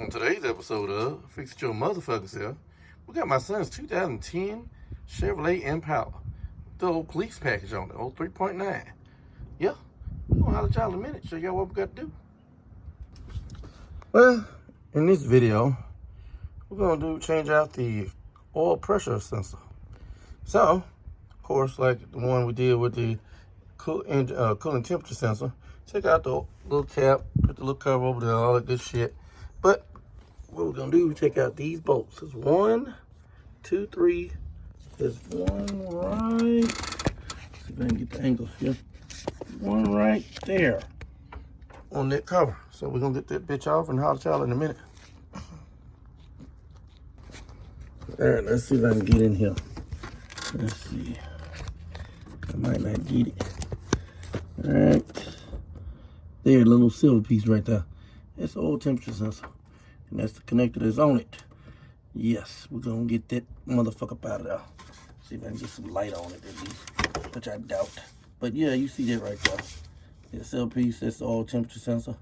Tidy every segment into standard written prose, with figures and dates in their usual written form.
On today's episode of Fix It Your Motherfucker Self, we got my son's 2010 Chevrolet Impala. The old police package on it, old 3.9. Yeah, we're gonna holler at y'all in a minute, show y'all what we got to do. Well, in this video, we're gonna change out the oil pressure sensor. So, of course, like the one we did with the cooling temperature sensor, take out the little cap, put the little cover over there, all that good shit. But what we're gonna do, we take out these bolts. There's 1, 2, 3. There's one right. Let's see if I can get the angle here. One right there on that cover. So we're gonna get that bitch off and holler at y'all in a minute. All right, let's see if I can get in here. Let's see. I might not get it. All right. There, little silver piece right there. That's the oil temperature sensor. And that's the connector that's on it. Yes, we're gonna get that motherfucker up out of there. See if I can get some light on it at least, which I doubt. But yeah, you see that right there. The silver piece, that's the oil temperature sensor.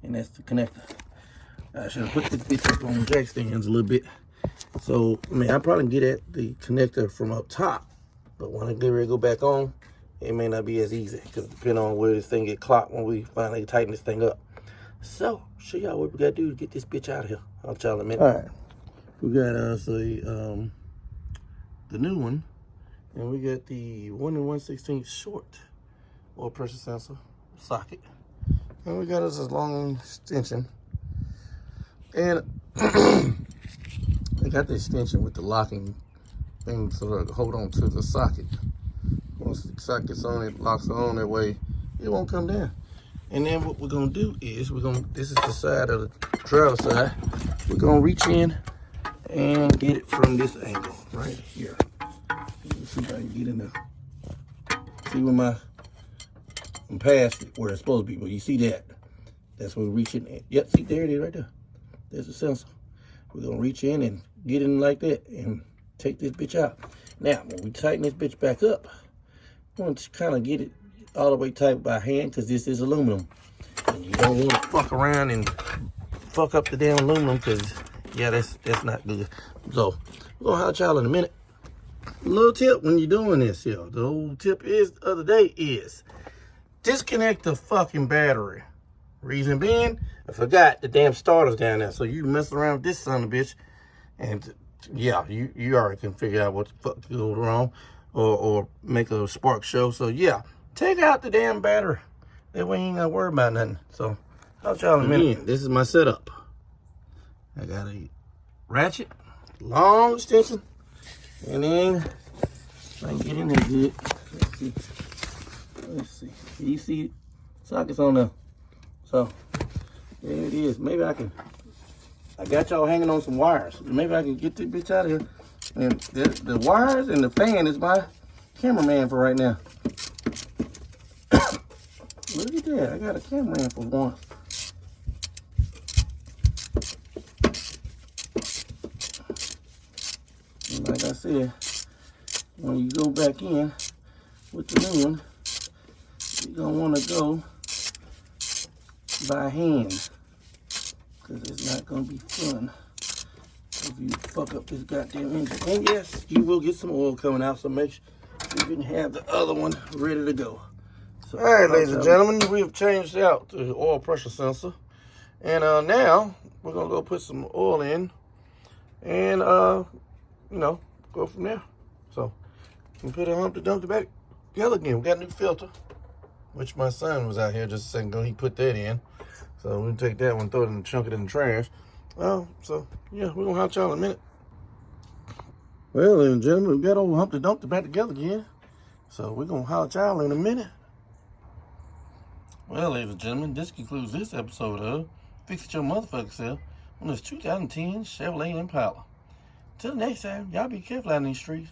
And that's the connector. I should have put this bitch up on jack stands a little bit. So, I mean, I probably get at the connector from up top. But when I get ready to go back on, it may not be as easy. Because depending on where this thing get clocked when we finally tighten this thing up. So, show y'all what we gotta do to get this bitch out of here. I'll tell you in a minute. All right. We got us the new one. And we got the 1 1/16 short oil pressure sensor socket. And we got us a long extension. And I got the extension with the locking thing to hold on to the socket. Once the socket's on, it locks it on that way, it won't come down. And then what we're gonna do is this is the side of the driver's side. We're gonna reach in and get it from this angle right here. Let's see if I can get in there. See where I'm past it, where it's supposed to be, but you see that? That's where we're reaching in. Yep, see, there it is right there. There's the sensor. We're gonna reach in and get in like that and take this bitch out. Now, when we tighten this bitch back up, I want to kind of get it all the way tight by hand because this is aluminum. And you don't want to fuck around and fuck up the damn aluminum because, yeah, that's not good. So, we're going to holler at y'all in a minute. A little tip when you're doing this here. The old tip is the other day is disconnect the fucking battery. Reason being, I forgot the damn starter's down there. So you mess around with this son of a bitch and, yeah, you already can figure out what the fuck goes wrong or make a spark show. So, yeah. Take out the damn battery. That way you ain't gotta worry about nothing. So, I'll try in a minute. Again, this is my setup. I got a ratchet, long extension, and then if I can get in there good. Let's see. You see sockets on there. So, there it is. Maybe I got y'all hanging on some wires. Maybe I can get this bitch out of here. And the wires and the fan is my cameraman for right now. Look at that, I got a camera for once. And like I said, when you go back in with the new one, you're gonna wanna go by hand. Cause it's not gonna be fun if you fuck up this goddamn engine. And yes, you will get some oil coming out, so make sure you can have the other one ready to go. So, all right, ladies and gentlemen, we have changed out the oil pressure sensor. And now we're going to go put some oil in and, you know, go from there. So we put a Humpty Dumpty back together again. We got a new filter, which my son was out here just a second ago. He put that in. So we'll take that one, throw it in, chunk it in the trash. So, yeah, we're going to holler at y'all in a minute. Well, ladies and gentlemen, we got old Humpty Dumpty back together again. So we're going to holler at y'all in a minute. Well, ladies and gentlemen, this concludes this episode of Fix It Your Motherfucker Self on this 2010 Chevrolet Impala. Till next time, y'all be careful out in these streets.